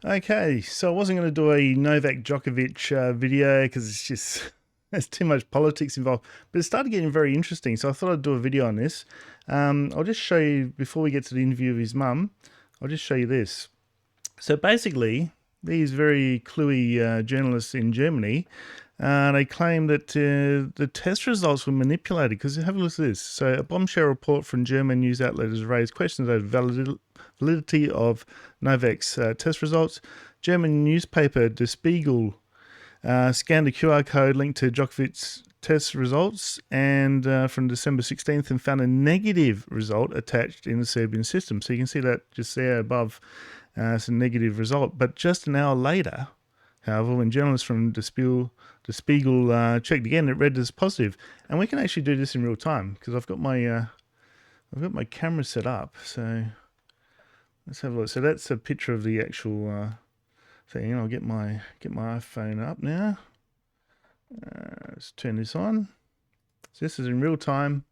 Okay, so I wasn't going to do a Novak Djokovic video because it's just there's too much politics involved. But it started getting very interesting, so I thought I'd do a video on this. I'll just show you before we get to the interview of his mum. I'll just show you this. So basically, these very cluey journalists in Germany, they claim that the test results were manipulated. Because have a look at this. So a bombshell report from German news outlet has raised questions over validity of Novak's test results. German newspaper Der Spiegel scanned a QR code linked to Djokovic's test results and from December 16th and found a negative result attached in the Serbian system. So you can see that just there above. It's a negative result. But just an hour later, however, when journalists from Der Spiegel checked again, it read as positive. And we can actually do this in real time because I've got my camera set up. So let's have a look. So that's a picture of the actual thing. I'll get my iPhone up now. Let's turn this on. So this is in real time.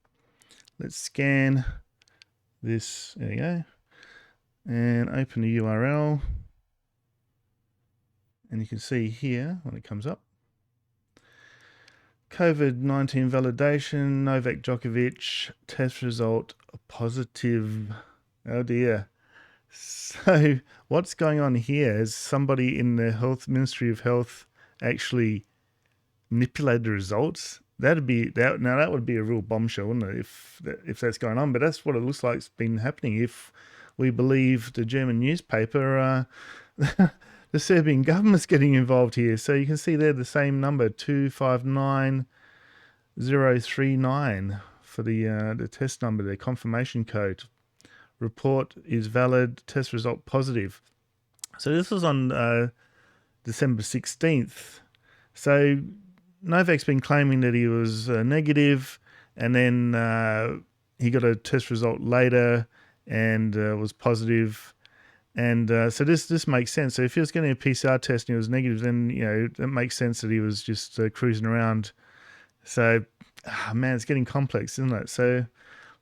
Let's scan this. There we go. And open the URL. And you can see here when it comes up. COVID-19 validation, Novak Djokovic, test result positive. Oh dear. So what's going on here is somebody in the Ministry of Health actually manipulated the results. That would be a real bombshell, wouldn't it, if that's going on? But that's what it looks like it's been happening. If we believe the German newspaper, the Serbian government's getting involved here. So you can see there the same number, 259039 for the test number, the confirmation code. Report is valid, test result positive. So this was on December 16th. So Novak's been claiming that he was negative, and then he got a test result later and was positive. And so this makes sense. So if he was getting a PCR test and he was negative, then it makes sense that he was just cruising around. So, man, it's getting complex, isn't it? So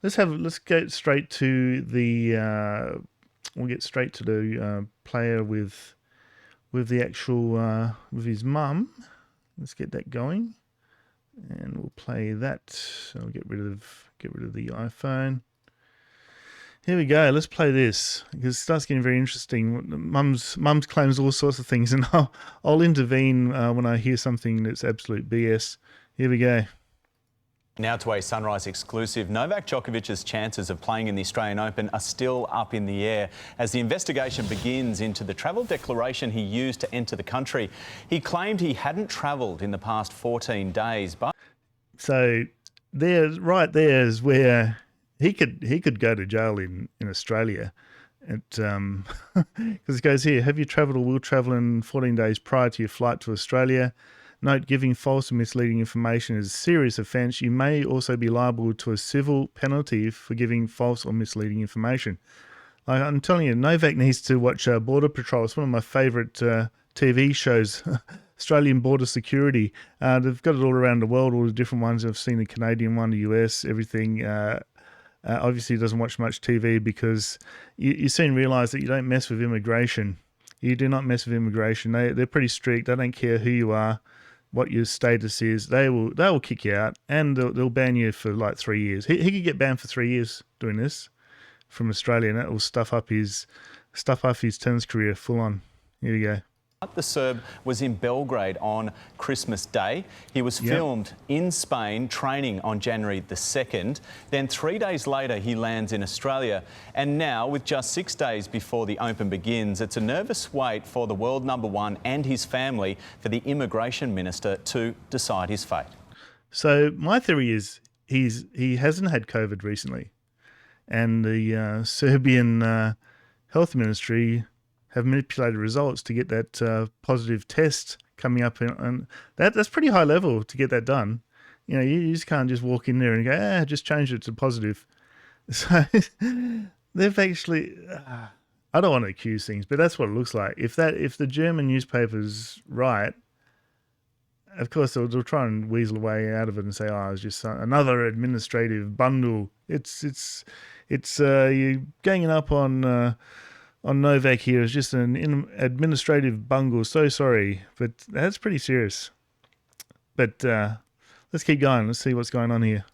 let's get straight to the player with the actual with his mum. Let's get that going, and we'll play that. So I'll get rid of the iPhone. Here we go. Let's play this because it starts getting very interesting. Mum's claims all sorts of things, and I'll intervene when I hear something that's absolute BS. Here we go. Now to a Sunrise exclusive. Novak Djokovic's chances of playing in the Australian Open are still up in the air as the investigation begins into the travel declaration he used to enter the country. He claimed he hadn't travelled in the past 14 days, but... So right there is where he could go to jail in Australia. Because it goes here, have you travelled or will travel in 14 days prior to your flight to Australia? Note, giving false and misleading information is a serious offence. You may also be liable to a civil penalty for giving false or misleading information. Like I'm telling you, Novak needs to watch Border Patrol. It's one of my favourite TV shows, Australian Border Security. They've got it all around the world, all the different ones. I've seen the Canadian one, the US, everything. Obviously, he doesn't watch much TV because you soon realise that you don't mess with immigration. You do not mess with immigration. They're pretty strict. They don't care who you are, what your status is. They will kick you out, and they'll ban you for like 3 years. He could get banned for 3 years doing this from Australia, and that will stuff up his tennis career full on. Here we go. the Serb was in Belgrade on Christmas Day. He was filmed in Spain training on January the 2nd. Then 3 days later, he lands in Australia. And now, with just 6 days before the Open begins, it's a nervous wait for the world #1 and his family for the immigration minister to decide his fate. So my theory is he hasn't had COVID recently, and the Serbian health ministry have manipulated results to get that positive test coming up, and that's pretty high level to get that done. You know, you just can't just walk in there and go, just change it to positive. So they've actually, I don't want to accuse things, but that's what it looks like. If the German newspaper's right, of course they'll try and weasel away out of it and say, it's just another administrative bundle. It's you're ganging up on on Novak here is just an administrative bungle. So sorry, but that's pretty serious. But let's keep going. Let's see what's going on here.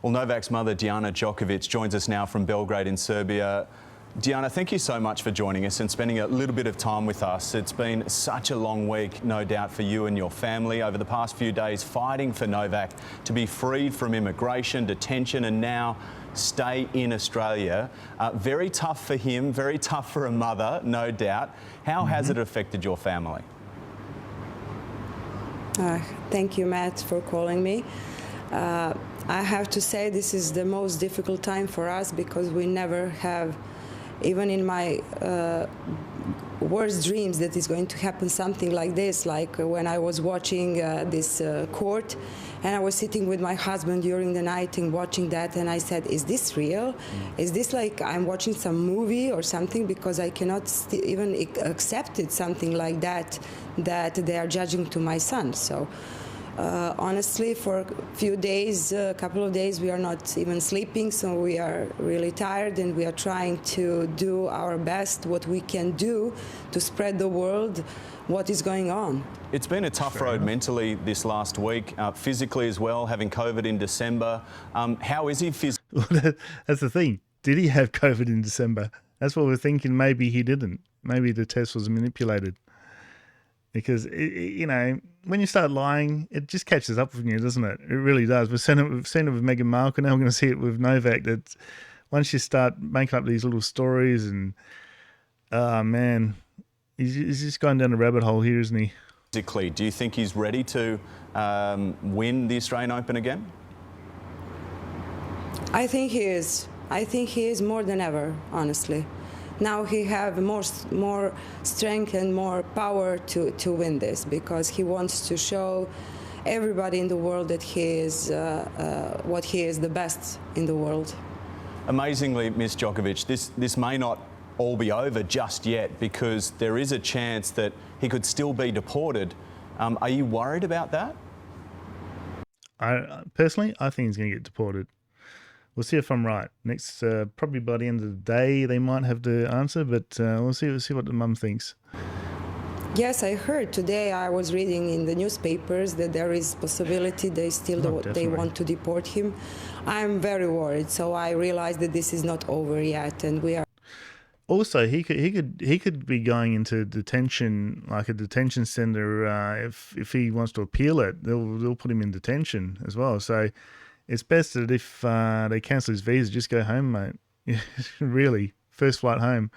Well, Novak's mother, Diana Djokovic, joins us now from Belgrade in Serbia. Diana, thank you so much for joining us and spending a little bit of time with us. It's been such a long week, no doubt, for you and your family over the past few days, fighting for Novak to be freed from immigration, detention, and now stay in Australia. Very tough for him, very tough for a mother, no doubt. How has it affected your family? Thank you, Matt, for calling me. I have to say this is the most difficult time for us because we never have, even in my worst dreams, that is going to happen something like this, like when I was watching this court and I was sitting with my husband during the night and watching that, and I said, is this real? Is this like I'm watching some movie or something? Because I cannot even accept it, something like that they are judging to my son. So honestly, for a few days, a couple of days, we are not even sleeping, so we are really tired, and we are trying to do our best, what we can do to spread the world what is going on. It's been a tough road mentally this last week, physically as well, having COVID in December. How is he physically? That's the thing. Did he have COVID in December? That's what we're thinking. Maybe he didn't. Maybe the test was manipulated. Because, you know, when you start lying, it just catches up with you, doesn't it? It really does. We've seen it with Meghan Markle. Now we're going to see it with Novak. That once you start making up these little stories and, oh, man, he's just going down a rabbit hole here, isn't he? Physically, do you think he's ready to win the Australian Open again? I think he is. I think he is more than ever, honestly. Now he have more strength and more power to win this, because he wants to show everybody in the world that he is what he is, the best in the world. Amazingly, Ms. Djokovic, this may not all be over just yet, because there is a chance that he could still be deported. Are you worried about that? Personally, I think he's going to get deported. We'll see if I'm right. Next, probably by the end of the day, they might have the answer, but we'll see what the mum thinks. Yes, I heard today. I was reading in the newspapers that there is possibility they want to deport him. I'm very worried, so I realize that this is not over yet, and we are. Also, he could be going into detention, like a detention center. If he wants to appeal it, they'll put him in detention as well. So it's best that if they cancel his visa, just go home, mate. Really, first flight home,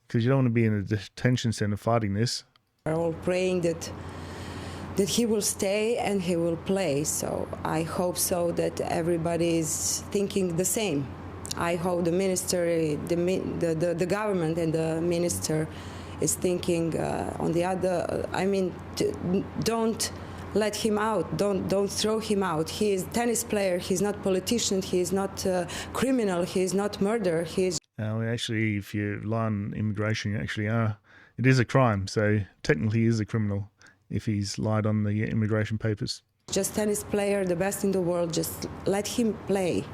because you don't want to be in a detention center fighting this. We're all praying that he will stay and he will play. So I hope so that everybody is thinking the same. I hope the minister, the government and the minister is thinking on the other. I mean, don't let him out. Don't throw him out. He is a tennis player. He's not politician. He is not criminal. He is not murderer. He is. Actually, if you lie on immigration, you actually are. It is a crime. So technically, he is a criminal if he's lied on the immigration papers. Just tennis player, the best in the world. Just let him play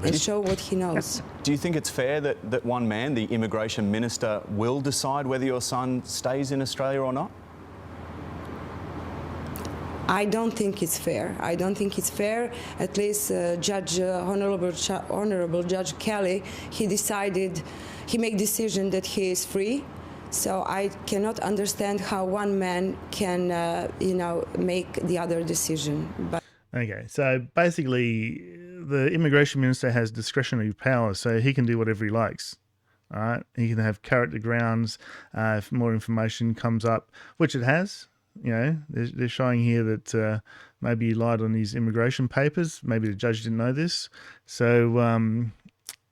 and show what he knows. Do you think it's fair that one man, the immigration minister, will decide whether your son stays in Australia or not? I don't think it's fair. I don't think it's fair. At least Honorable Judge Kelly, he made decision that he is free. So I cannot understand how one man can, make the other decision. Okay, so basically, the immigration minister has discretionary power, so he can do whatever he likes. All right, he can have character grounds if more information comes up, which it has. You know, they're showing here that maybe he lied on his immigration papers. Maybe the judge didn't know this. So,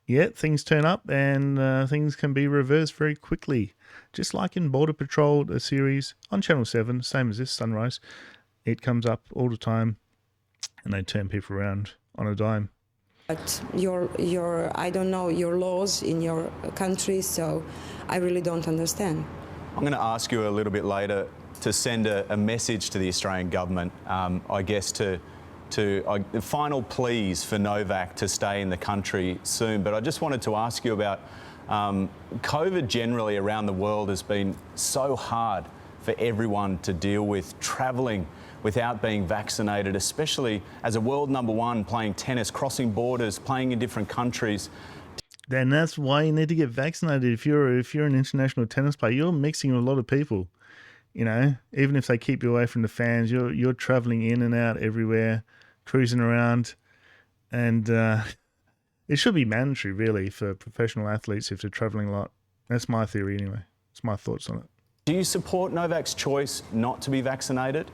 yeah, things turn up and things can be reversed very quickly. Just like in Border Patrol, a series on Channel 7, same as this, Sunrise. It comes up all the time and they turn people around on a dime. But I don't know your laws in your country, so I really don't understand. I'm going to ask you a little bit later to send a message to the Australian government, I guess, to final pleas for Novak to stay in the country soon. But I just wanted to ask you about COVID generally around the world has been so hard for everyone to deal with, travelling without being vaccinated, especially as a world number one, playing tennis, crossing borders, playing in different countries. Then that's why you need to get vaccinated. If you're an international tennis player, you're mixing with a lot of people. You know, even if they keep you away from the fans, you're traveling in and out everywhere, cruising around, and it should be mandatory, really, for professional athletes if they're traveling a lot. That's my theory, anyway. It's my thoughts on it. Do you support Novak's choice not to be vaccinated?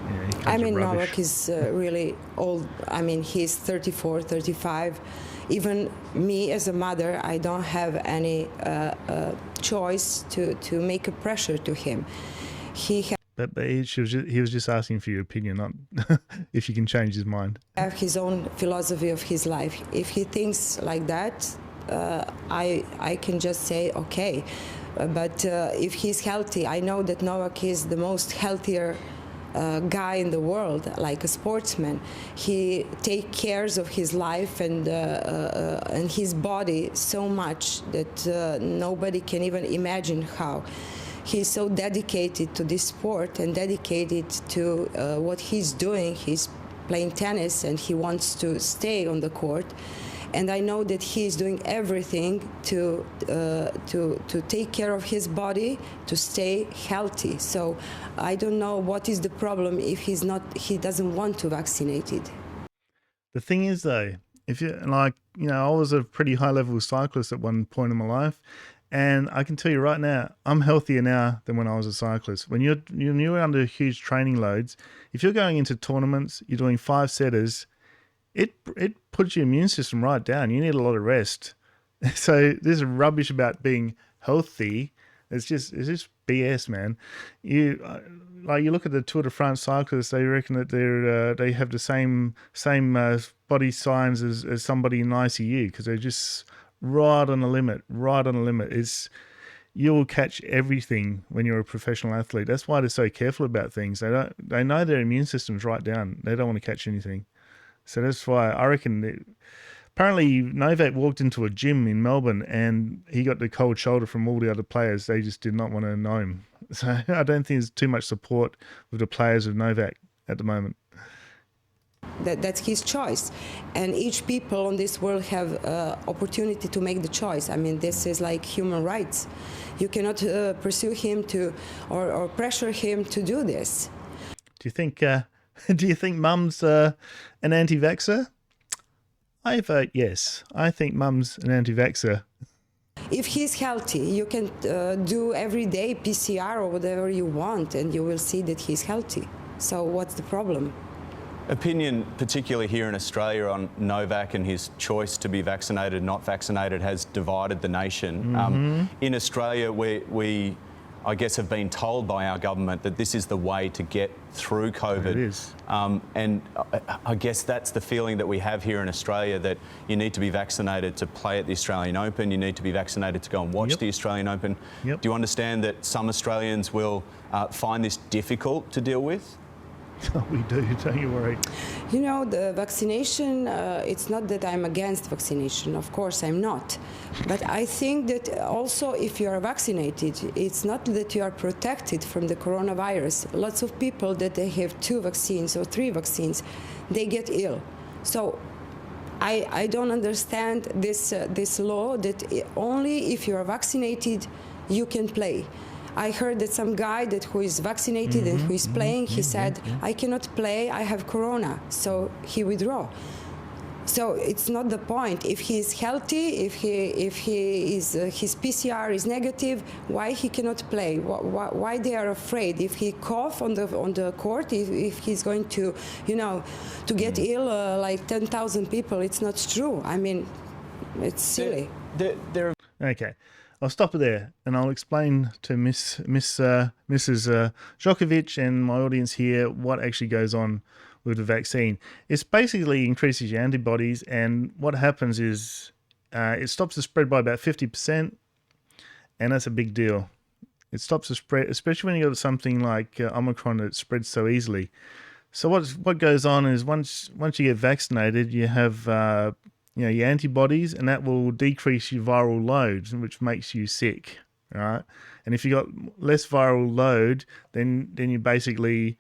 Yeah, I mean, Novak is really old. I mean, he's 34, 35. Even me as a mother, I don't have any choice to make a pressure to him. But he was just asking for your opinion, not if you can change his mind. Have his own philosophy of his life. If he thinks like that, I can just say okay. But if he's healthy, I know that Novak is the most healthier guy in the world, like a sportsman. He takes care of his life and his body so much that nobody can even imagine how. He's so dedicated to this sport and dedicated to what he's doing. He's playing tennis and he wants to stay on the court. And I know that he is doing everything to take care of his body, to stay healthy. So I don't know what is the problem if he doesn't want to vaccinate it. The thing is, though, if you I was a pretty high level cyclist at one point in my life, and I can tell you right now, I'm healthier now than when I was a cyclist. When you're under huge training loads, if you're going into tournaments, you're doing 5-setters. It puts your immune system right down. You need a lot of rest. So this rubbish about being healthy, it's just BS, man. You look at the Tour de France cyclists, they reckon that they have the same body signs as somebody in ICU because they're just right on the limit. You will catch everything when you're a professional athlete. That's why they're so careful about things. They know their immune system's right down. They don't want to catch anything. So that's why I reckon apparently Novak walked into a gym in Melbourne and he got the cold shoulder from all the other players. They just did not want to know him. So I don't think there's too much support with the players of Novak at the moment. That's his choice. And each people on this world have opportunity to make the choice. I mean, this is like human rights. You cannot pursue him or pressure him to do this. Do you think Mum's an anti-vaxxer? I vote yes. I think Mum's an anti-vaxxer. If he's healthy, you can do every day PCR or whatever you want, and you will see that he's healthy. So what's the problem? Opinion, particularly here in Australia, on Novak and his choice to be vaccinated, not vaccinated, has divided the nation. In Australia, we I guess, have been told by our government that this is the way to get through COVID. It is. And I guess that's the feeling that we have here in Australia, that you need to be vaccinated to play at the Australian Open, you need to be vaccinated to go and watch the Australian Open. Do you understand that some Australians will find this difficult to deal with? We do, don't you worry. You know, the vaccination, it's not that I'm against vaccination. Of course, I'm not. But I think that also if you are vaccinated, it's not that you are protected from the coronavirus. Lots of people that they have 2 vaccines or 3 vaccines, they get ill. So I don't understand this law that only if you are vaccinated, you can play. I heard that some guy who is vaccinated and who is playing, he said, I cannot play, I have corona, so he withdraw. So it's not the point. If he is healthy, if his PCR is negative, why he cannot play? Why they are afraid? If he cough on the court, if he's going to, to get ill like 10,000 people, it's not true. I mean, it's silly. Okay. I'll stop it there and I'll explain to Mrs. Djokovic and my audience here what actually goes on with the vaccine. It's basically increases your antibodies, and what happens is it stops the spread by about 50%, and that's a big deal. It stops the spread, especially when you got something like Omicron that spreads so easily. So what goes on is once you get vaccinated, you have your antibodies, and that will decrease your viral load, which makes you sick, right? And if you got less viral load, then you basically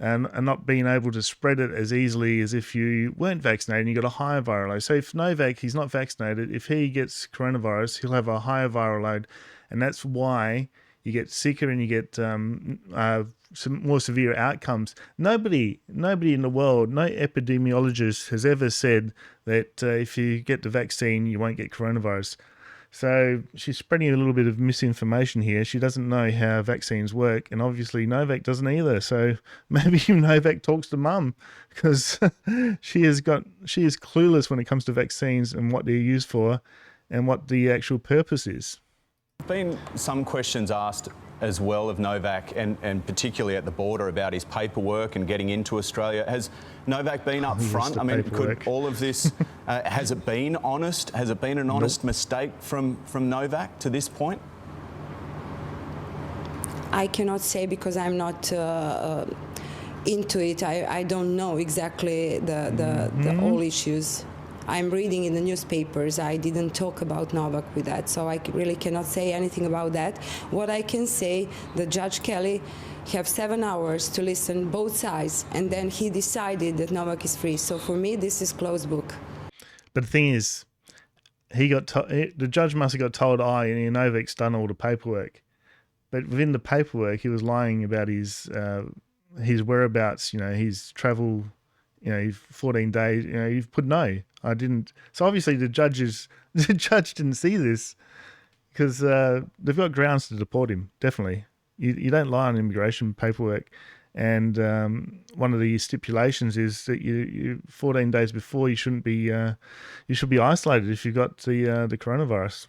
are not being able to spread it as easily as if you weren't vaccinated and you got a higher viral load. So if Novak, he's not vaccinated, if he gets coronavirus, he'll have a higher viral load, and that's why you get sicker and you get some more severe outcomes. Nobody in the world, no epidemiologist has ever said that if you get the vaccine, you won't get coronavirus. So she's spreading a little bit of misinformation here. She doesn't know how vaccines work, and obviously Novak doesn't either. So maybe Novak talks to mum, because she is clueless when it comes to vaccines and what they're used for and what the actual purpose is. Been some questions asked as well of Novak, and particularly at the border, about his paperwork and getting into Australia. Has Novak been up front? I mean, could all of this, has it been honest? Has it been an honest mistake from Novak to this point? I cannot say, because I'm not into it. I don't know exactly the all issues. I'm reading in the newspapers. I didn't talk about Novak with that, so I really cannot say anything about that. What I can say, the Judge Kelly have 7 hours to listen both sides, and then he decided that Novak is free. So for me, this is closed book. But the thing is, the judge must have got told, Novak's done all the paperwork. But within the paperwork, he was lying about his whereabouts, his travel, 14 days, you've put no. I didn't. So obviously the judge didn't see this, because they've got grounds to deport him. Definitely, you don't lie on immigration paperwork, and one of the stipulations is that you 14 days before you should be isolated if you've got the coronavirus.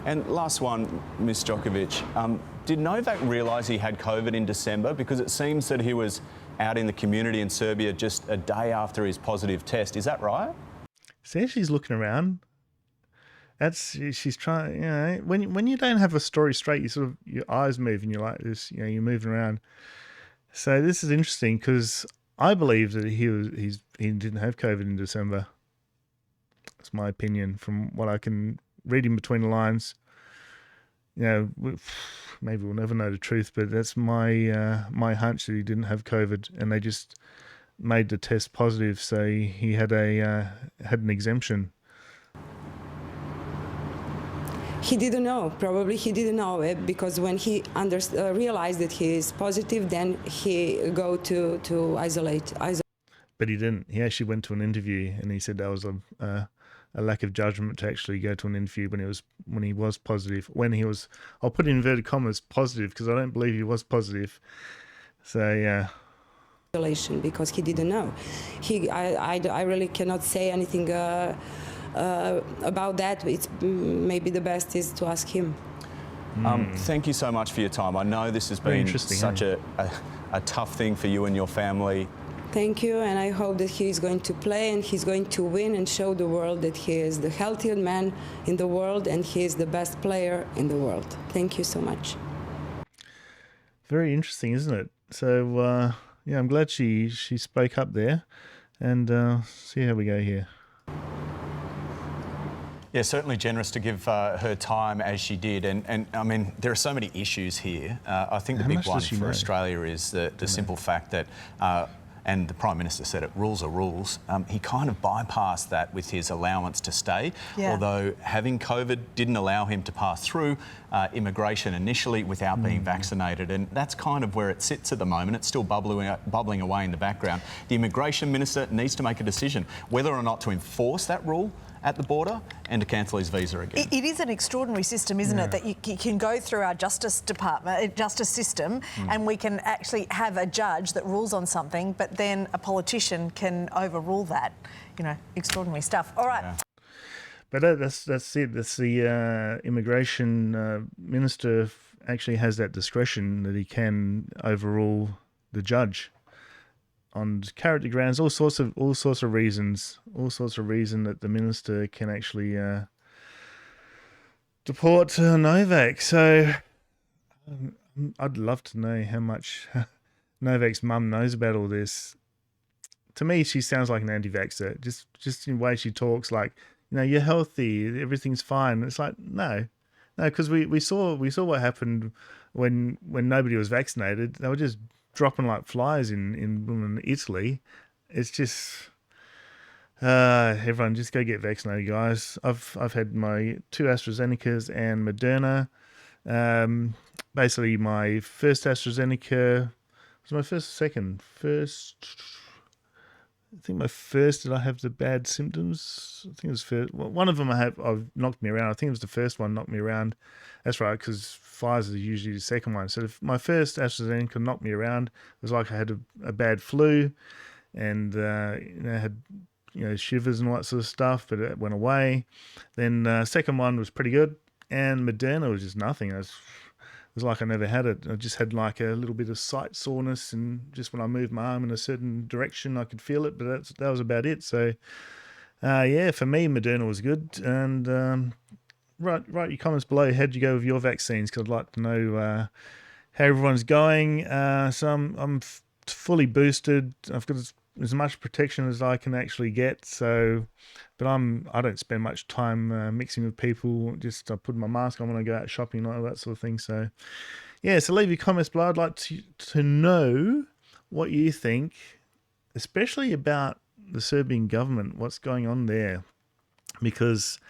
And last one, Ms. Djokovic, did Novak realise he had COVID in December? Because it seems that he was out in the community in Serbia just a day after his positive test. Is that right? See, she's looking around. She's trying. When you don't have a story straight, your eyes move and you're like this. You're moving around. So this is interesting, because I believe that he didn't have COVID in December. That's my opinion from what I can read in between the lines. Maybe we'll never know the truth, but that's my hunch, that he didn't have COVID, and they just made the test positive, so he had an exemption. He didn't know. Probably he didn't know it, because when he realized that he is positive, then he go to isolate. But he didn't. He actually went to an interview, and he said that was a lack of judgment to actually go to an interview when he was positive. When he was, I'll put in inverted commas, positive, because I don't believe he was positive. So yeah. Because he didn't know. I really cannot say anything about that. It's maybe the best is to ask him. Thank you so much for your time. I know this has been such a tough thing for you and your family. Thank you, and I hope that he is going to play and he's going to win and show the world that he is the healthiest man in the world and he is the best player in the world. Thank you so much. Very interesting, isn't it? So, yeah, I'm glad she spoke up there, and see how we go here. Yeah, certainly generous to give her time as she did. And I mean, there are so many issues here. I think the big one for Australia is the simple fact that, and the Prime Minister said it, rules are rules. He kind of bypassed that with his allowance to stay, although having COVID didn't allow him to pass through immigration initially without being vaccinated. And that's kind of where it sits at the moment. It's still bubbling away in the background. The Immigration Minister needs to make a decision whether or not to enforce that rule at the border and to cancel his visa again. It is an extraordinary system, isn't it, that you can go through our justice system and we can actually have a judge that rules on something, but then a politician can overrule that. Extraordinary stuff. All right. Yeah. But that's it. That's the immigration minister actually has that discretion that he can overrule the judge on character grounds, all sorts of reasons that the minister can actually deport Novak. So I'd love to know how much Novak's mum knows about all this. To me, she sounds like an anti-vaxxer. Just in the way she talks, like you're healthy, everything's fine. It's like, no, because we saw what happened when nobody was vaccinated. They were just dropping like flies in Italy. It's just everyone just go get vaccinated, guys. I've had my 2 AstraZenecas and Moderna. Basically, my first AstraZeneca was my first. I think my first, did I have the bad symptoms? I think it was first. Well, one of them I've knocked me around. I think it was the first one knocked me around. That's right, because Pfizer is usually the second one. So my first AstraZeneca knocked me around. It was like I had a bad flu, and had shivers and all that sort of stuff, but it went away. Then second one was pretty good, and Moderna was just nothing. It was like I never had it. I just had like a little bit of sight soreness, and just when I moved my arm in a certain direction, I could feel it, but that was about it. So, for me, Moderna was good. And write your comments below. How'd you go with your vaccines? Because I'd like to know how everyone's going. So I'm fully boosted. I've got as much protection as I can actually get. So, but I don't spend much time mixing with people. Just I put my mask on when I go out shopping and all that sort of thing. So, so leave your comments below. I'd like to know what you think, especially about the Serbian government. What's going on there? Because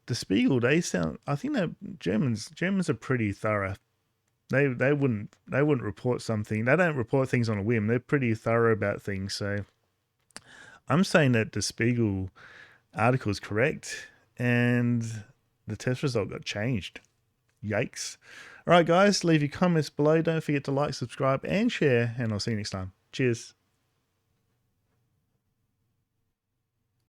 the Spiegel, I think that Germans are pretty thorough. They wouldn't report something. They don't report things on a whim. They're pretty thorough about things. So I'm saying that the Spiegel article is correct, and the test result got changed. Yikes! All right, guys, leave your comments below. Don't forget to like, subscribe, and share. And I'll see you next time. Cheers.